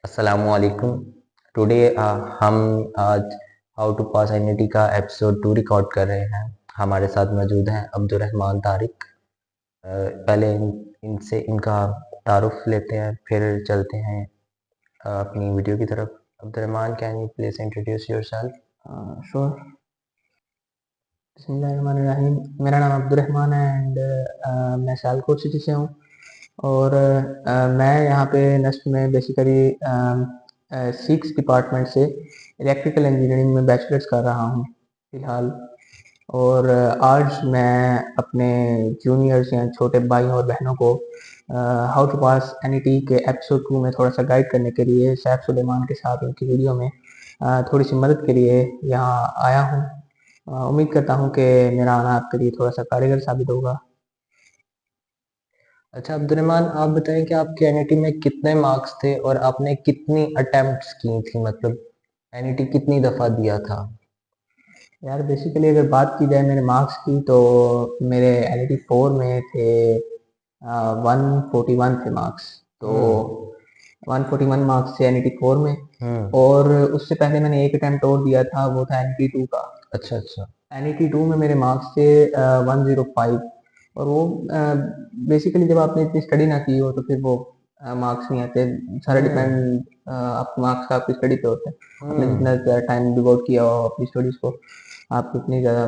असलामुअलैकुम। Today हम आज how to pass NET का एपिसोड 2 रिकॉर्ड कर रहे हैं। हमारे साथ मौजूद हैं अब्दुर्रहमान तारिक। पहले इनसे इनका तारुफ लेते हैं, फिर चलते हैं अपनी वीडियो की तरफ। Abdurrahman, can you please introduce yourself? Sure. बिस्मिल्लाहिर्रहमानिर्रहीम। मेरा नाम अब्दुर्रहमान है एंड मैं सियालकोट सिटी से हूँ। और मैं यहाँ पे नस्ब में बेसिकली सिक्स डिपार्टमेंट से इलेक्ट्रिकल इंजीनियरिंग में बैचलर्स कर रहा हूँ फ़िलहाल। और आज मैं अपने जूनियर्स या छोटे भाइयों और बहनों को हाउ टू पास एनईटी के एपिसोड 2 में थोड़ा सा गाइड करने के लिए सैफ सुलेमान के साथ उनकी वीडियो में थोड़ी सी मदद के लिए यहाँ आया हूँ। उम्मीद करता हूँ कि मेरा आना आपके लिए थोड़ा सा कारगर साबित होगा। अच्छा अब्दुर्रहमान, आप बताएं कि आपके एनईटी में कितने मार्क्स थे और आपने कितनी अटेम्प्ट्स की थी, मतलब एनईटी कितनी दफ़ा दिया था? यार बेसिकली अगर बात की जाए मेरे मार्क्स की तो मेरे एनईटी 4 में थे 141 थे मार्क्स। तो 141 मार्क्स थे एनईटी 4 में। और उससे पहले मैंने एक अटेम्प्ट और दिया था, वो था एनईटी 2 का। अच्छा अच्छा। एनईटी 2 में मेरे मार्क्स थे 105। और वो बेसिकली जब आपने इतनी स्टडी ना की हो तो फिर वो मार्क्स नहीं आते। सारा डिपेंड आप मार्क्स का आपकी स्टडी पे होता है। आपने जितना टाइम डिवोट किया हो अपनी स्टडीज को, आपको उतनी ज़्यादा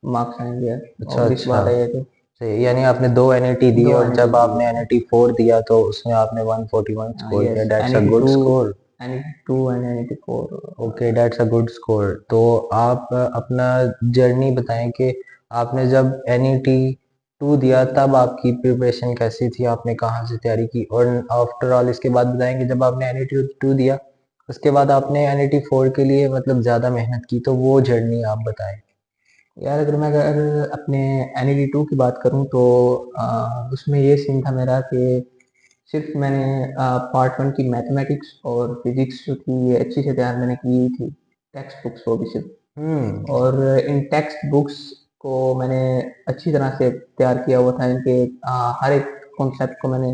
मार्क्स आएंगे। अच्छा ऑब्वियस अच्छा। बात है ये तो। सही, यानी आपने 2 एनईटी दी दो और एनईटी जब दी आपने है। एनईटी 4 दिया तो उसमें आपने 141 स्कोर किया। Yes, that's a NET good 2, score. NET 2 and NET 4। Okay, that's a good score. तो आप अपना जर्नी बताएं कि आपने जब एनईटी 2 दिया तब आपकी प्रिपरेशन कैसी थी, आपने कहाँ से तैयारी की, और आफ्टर ऑल इसके बाद बताएं कि जब आपने एनईटी 2 दिया उसके बाद आपने एनईटी 4 के लिए मतलब ज़्यादा मेहनत की, तो वो जर्नी आप बताएं। यार अगर अपने एनईटी 2 की बात करूं तो उसमें ये सीन था मेरा कि सिर्फ मैंने पार्ट 1 की मैथमेटिक्स और फिजिक्स जो थी ये अच्छी से तैयार मैंने की हुई थी, टेक्स्ट बुक्स को भी सिर्फ। और इन टेक्स्ट बुक्स को मैंने अच्छी तरह से तैयार किया हुआ था। इनके हर एक कॉन्सेप्ट को मैंने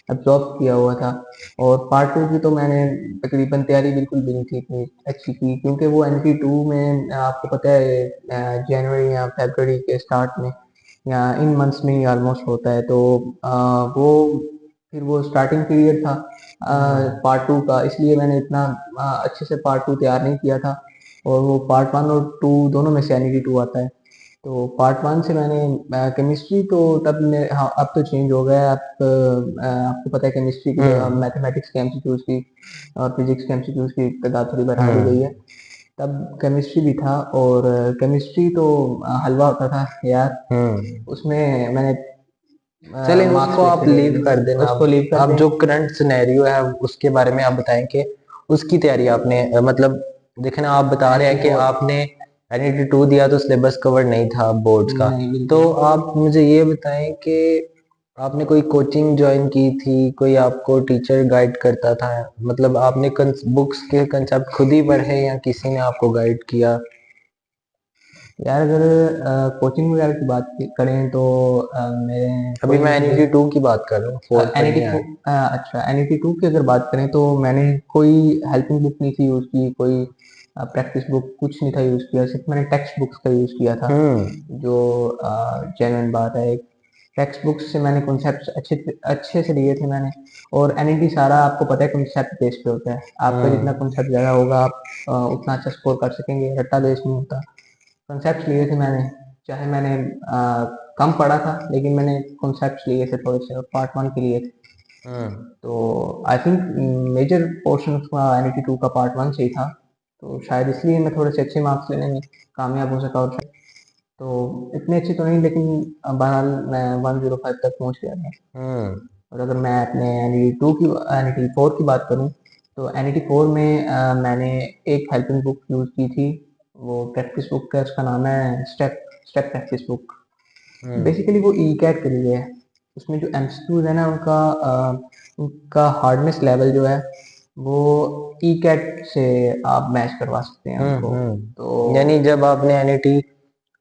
एब्जॉर्ब किया हुआ था। और पार्ट 2 की तो मैंने तकरीबन तैयारी बिल्कुल भी नहीं थी इतनी अच्छी की, क्योंकि वो एनटी 2 में आपको पता है जनवरी या फरवरी के स्टार्ट में या इन मंथ्स में ही ऑलमोस्ट होता है। तो वो फिर वो स्टार्टिंग पीरियड था पार्ट 2 का, इसलिए मैंने इतना अच्छे से पार्ट 2 तैयार नहीं किया था। और वो पार्ट 1 और 2 दोनों में से एनईटी 2 आता है। तो पार्ट 1 से मैंने केमिस्ट्री तो तब मैं, हाँ अब तो चेंज हो गया है। आपको पता है केमिस्ट्री की जगह मैथमेटिक्स के एमसीक्यूज की और फिजिक्स के एमसीक्यूज की तादाद थोड़ी बढ़ा दी गई है। तब केमिस्ट्री भी था और केमिस्ट्री तो हलवा होता था यार। उसमें मैंने चलें, मार्क्स उसको आप लिखे थे, लीव कर देना। उसको लीव कर अब दें। जो करंट सिनेरियो है उसके बारे में आप बताएं कि उसकी तैयारी आपने मतलब देखना, आप बता रहे एनईटी हैं कि 4 आपने एनईटी 2 दिया तो सिलेबस कवर नहीं था बोर्ड्स का। नहीं, तो बिल्कुल। आप मुझे ये बताएं कि आपने कोई कोचिंग ज्वाइन की थी, कोई आपको टीचर गाइड करता था, मतलब आपने बुक्स के कंसेप्ट खुद ही पढ़े या किसी ने आपको गाइड किया? यार अगर कोचिंग वगैरह की बात करें तो मेरे अभी कोई मैं मुझे एनईटी 2 की बात कर रहा हूँ, फोर्थ तक एनईटी नहीं आया। अच्छा, एनईटी 2 की अगर बात करें तो मैंने कोई हेल्पिंग बुक नहीं थी यूज़ की, कोई प्रैक्टिस बुक कुछ नहीं था यूज़ किया। सिर्फ मैंने टेक्स्ट बुक्स का यूज़ किया था, जो जेन्युइन बात है। टेक्स्ट बुक्स से मैंने कॉन्सेप्ट अच्छे अच्छे से लिए थे मैंने। और एनईटी सारा आपको पता है कॉन्सेप्ट बेस पे होता है। आपका जितना कॉन्सेप्ट ज़्यादा होगा आप उतना अच्छा स्कोर कर सकेंगे, रट्टा बेस नहीं होता। कॉन्सेप्ट्स लिए थे मैंने, चाहे मैंने कम पढ़ा था लेकिन मैंने कॉन्सेप्ट्स लिए थे थोड़े से, पार्ट 1 के लिए थे। तो आई थिंक मेजर पोर्शन उसका एनईटी 2 का पार्ट 1 से ही था। तो शायद इसलिए मैं थोड़े से अच्छे मार्क्स लेने में कामयाब हो सका। और तो इतने अच्छे तो नहीं, लेकिन बहरहाल मैं 105 तक पहुंच गया था। और अगर मैं अपने एनईटी 4 की बात करूं तो एनईटी 4 में मैंने एक हेल्पिंग बुक यूज़ की थी। वो प्रैक्टिस बुक है, उसका नाम है step step practice book. Basically वो ई कैट के लिए है। उसमें जो एमसीक्यूज है ना उनका हार्डनेस लेवल जो है वो ई कैट से आप मैच करवा सकते हैं उनको। यानी तो जब आपने एनईटी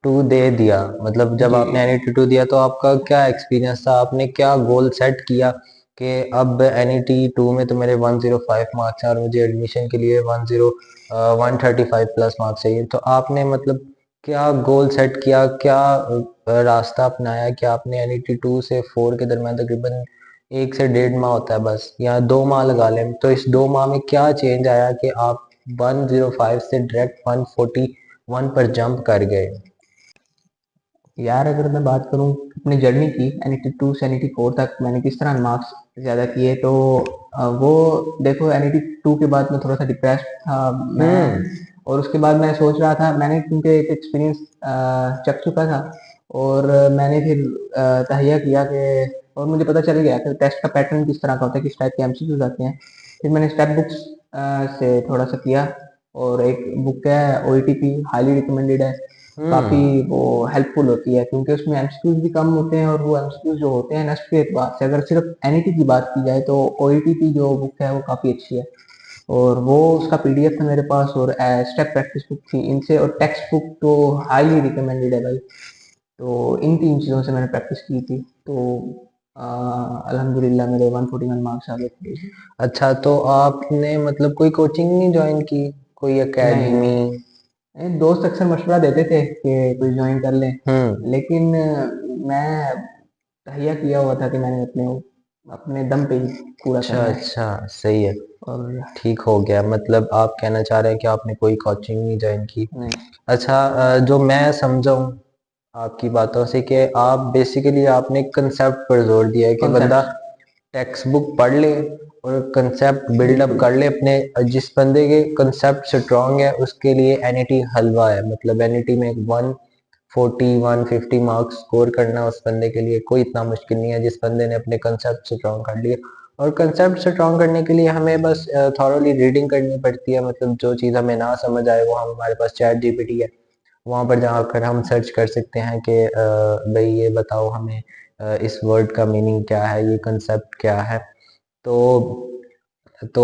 2 दे दिया, मतलब जब जी, आपने एनईटी 2 दिया तो आपका क्या एक्सपीरियंस था, आपने क्या गोल सेट किया कि अब NET 2 में तो मेरे 105 मार्क्स हैं और मुझे एडमिशन के लिए 135 प्लस मार्क्स चाहिए, तो आपने मतलब क्या गोल सेट किया, क्या रास्ता अपनाया कि आपने NET 2 से 4 के दरमियान तकरीबन 1 से 1.5 माह होता है बस, या 2 माह लगा लें, तो इस 2 माह में क्या चेंज आया कि आप 105 से डायरेक्ट 141 पर जंप कर गए? यार अगर मैं बात करूँ अपनी जर्नी की NET 2 से NET 4 तक मैंने किस तरह मार्क्स ज़्यादा किए, तो वो देखो NET 2 के बाद मैं थोड़ा सा डिप्रेस्ड था मैं, और उसके बाद मैं सोच रहा था, मैंने क्योंकि एक एक्सपीरियंस चख चुका था, और मैंने फिर तहैया किया कि, और मुझे पता चल गया कि टेस्ट का पैटर्न किस तरह का होता है, किस टाइप के MCQs आते हैं। फिर मैंने स्टेप बुक्स से थोड़ा सा किया, और एक बुक है OETP, हाईली रिकमेंडेड है, काफ़ी वो हेल्पफुल होती है, क्योंकि उसमें एमसीक्यूज भी कम होते हैं, और वो एमसीक्यूज जो होते हैं नेक्स्ट के एतबार से, अगर सिर्फ एनईटी की बात की जाए तो ओईटीपी जो बुक है वो काफ़ी अच्छी है, और वो उसका पीडीएफ था मेरे पास, और स्टेप प्रैक्टिस बुक थी इनसे, और टेक्स्ट बुक तो हाईली रिकमेंडेड है भाई। तो इन 3 चीज़ों से मैंने प्रैक्टिस की थी, तो अल्हम्दुलिल्लाह मेरे 141 मार्क्स आ गए थे। अच्छा, तो आपने मतलब कोई कोचिंग नहीं ज्वाइन की, कोई नहीं एकेडमी? दोस्त अक्सर मशवरा देते थे कि कोई ज्वाइन कर लें, लेकिन मैं तहैया किया हुआ था कि मैंने अपने अपने दम पे ही पूरा अच्छा करना है। अच्छा, सही है, और ठीक हो गया। मतलब आप कहना चाह रहे हैं कि आपने कोई कोचिंग नहीं ज्वाइन की। नहीं, अच्छा, जो मैं समझा हूँ आपकी बातों से कि आप बेसिकली आपने कंसेप्ट पर जोर दिया है कि बंदा कॉन्सेप्ट, टेक्स्ट बुक पढ़ ले और कंसेप्ट बिल्डअप बिल्कुल कर ले अपने। जिस बंदे के कंसेप्ट स्ट्रांग है उसके लिए एनईटी हलवा है, मतलब एनईटी में 140 150 मार्क्स स्कोर करना उस बंदे के लिए कोई इतना मुश्किल नहीं है, जिस बंदे ने अपने कंसेप्ट स्ट्रांग कर लिए। और कंसेप्ट स्ट्रांग करने के लिए हमें बस थॉरोली रीडिंग करनी पड़ती है, मतलब जो चीज़ हमें ना समझ आए वो हमारे पास चैट जीपीटी है, वहाँ पर जाकर हम सर्च कर सकते हैं कि भाई ये बताओ हमें इस वर्ड का मीनिंग क्या है, ये कंसेप्ट क्या है। तो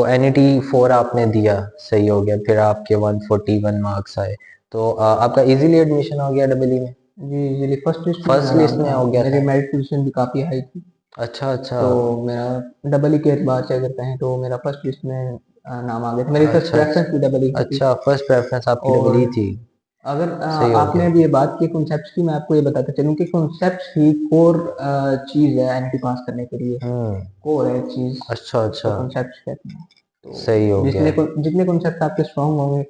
NET 4 आपने दिया, सही हो गया, फिर आपके 141 मार्क्स आए, तो आपका इजीली एडमिशन हो गया डबल में? जी, मेरी फर्स्ट लिस्ट में फर्स्ट मेरा लिस्ट नाम में था, हो गया मेरी था? मेरिट पोजीशन भी काफ़ी हाई थी, अच्छा अच्छा। तो मेरा डबल ई के एतबार से अगर कहें तो मेरा फर्स्ट लिस्ट में नाम आ गया था, मेरी फर्स्ट अच्छा प्रेफरेंस भी डबल ई अच्छा की थी। अच्छा, फर्स्ट प्रेफरेंस आपकी डबल और ही थी? अगर सही हो आपने गया। अभी ये बात की कॉन्सेप्ट्स की, मैं आपको ये बताता चलूँ कि कॉन्सेप्ट्स ही कोर चीज़ है एनईटी पास करने के लिए, कोर है चीज़, अच्छा उसको अच्छा, कॉन्सेप्ट्स कहते हैं। तो सही हो गया। जितने कॉन्सेप्ट आपके स्ट्रांग होंगे,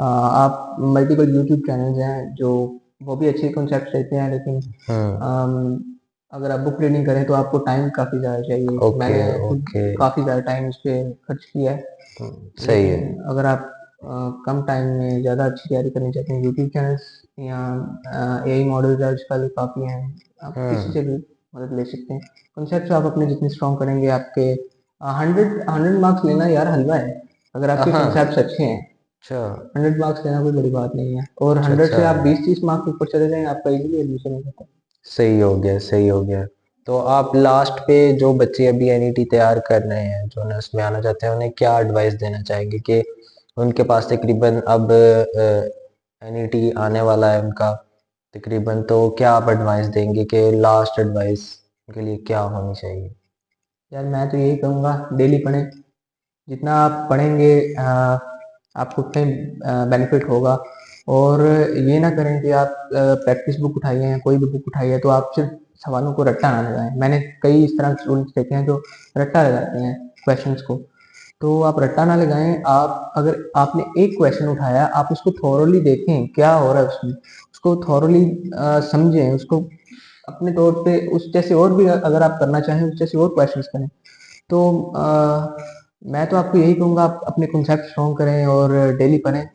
आप मल्टीपल यूट्यूब चैनल्स हैं जो वो भी अच्छे कॉन्सेप्ट देते हैं, लेकिन अम, अगर आप बुक रीडिंग करें तो आपको टाइम काफ़ी ज़्यादा चाहिए, ओके मैंने खुद ओके। काफ़ी ज़्यादा टाइम इस पे खर्च किया है। सही है। लेकिन अगर आप कम टाइम में ज़्यादा अच्छी तैयारी करनी चाहते हैं, यूट्यूब चैनल्स या एआई मॉडल्स आजकल काफ़ी हैं, आप किसी से भी मदद ले सकते हैं। कॉन्सेप्ट्स आप अपने जितने स्ट्रॉन्ग करेंगे, आपके 100 मार्क्स लेना यार हलवा है, अगर आपके हाँ। कॉन्सेप्ट्स अच्छे हैं। अच्छा 100 मार्क्स लेना कोई बड़ी बात नहीं है, और अच्छा 100 अच्छा, से आप 20-30 मार्क्स ऊपर चले जाएं, आपका इजीली एडमिशन हो जाता है। सही हो गया सही हो गया। तो आप लास्ट पे जो बच्चे अभी एनईटी तैयार कर रहे हैं, जो ना उसमें आना चाहते हैं, उन्हें क्या एडवाइस देना चाहेंगे कि उनके पास तकरीबन अब एनईटी आने वाला है उनका तकरीबन, तो क्या आप एडवाइस देंगे कि लास्ट एडवाइस उनके लिए क्या होनी चाहिए? यार मैं तो यही कहूँगा, डेली पढ़ें, जितना आप पढ़ेंगे आपको कहीं बेनिफिट होगा। और ये ना करें कि आप प्रैक्टिस बुक उठाइए या कोई भी बुक उठाइए तो आप सिर्फ सवालों को रट्टा ना लगाएं। मैंने कई इस तरह के स्टूडेंट्स देखे हैं जो रट्टा लगाते हैं क्वेश्चंस को, तो आप रट्टा ना लगाएं। आप अगर आपने एक क्वेश्चन उठाया, आप उसको थॉरोली देखें क्या हो रहा है उसमें, उसको थॉरोली समझें, उसको अपने तौर पे उस जैसे और भी अगर आप करना चाहें उस जैसे और क्वेश्चंस करें। तो मैं तो आपको यही कहूँगा, आप अपने कॉन्सेप्ट स्ट्रॉन्ग करें और डेली पढ़ें।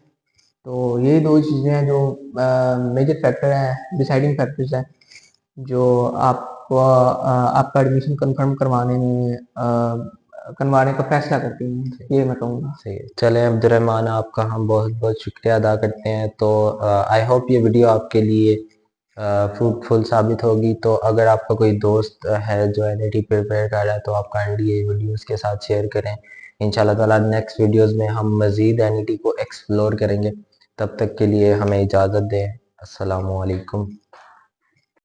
तो यही दो चीज़ें हैं जो मेजर फैक्टर हैं, डिसाइडिंग फैक्टर्स हैं, जो आपको आपका एडमिशन कंफर्म करवाने का फैसला करती हैं, ये मैं कहूँगा। सही है। चलें अब्दुर्रहमान, आपका हम बहुत बहुत शुक्रिया अदा करते हैं। तो आई होप ये वीडियो आपके लिए फ्रूटफुल साबित होगी। तो अगर आपका कोई दोस्त है जो एनईटी प्रिपेयर कर रहा है, तो आप काइंडली ये वीडियो उसके साथ शेयर करें। इंशाल्लाह ताला नेक्स्ट वीडियोस में हम मज़ीद एनईटी को एक्सप्लोर करेंगे। तब तक के लिए हमें इजाज़त दें। अस्सलामु अलैकुम।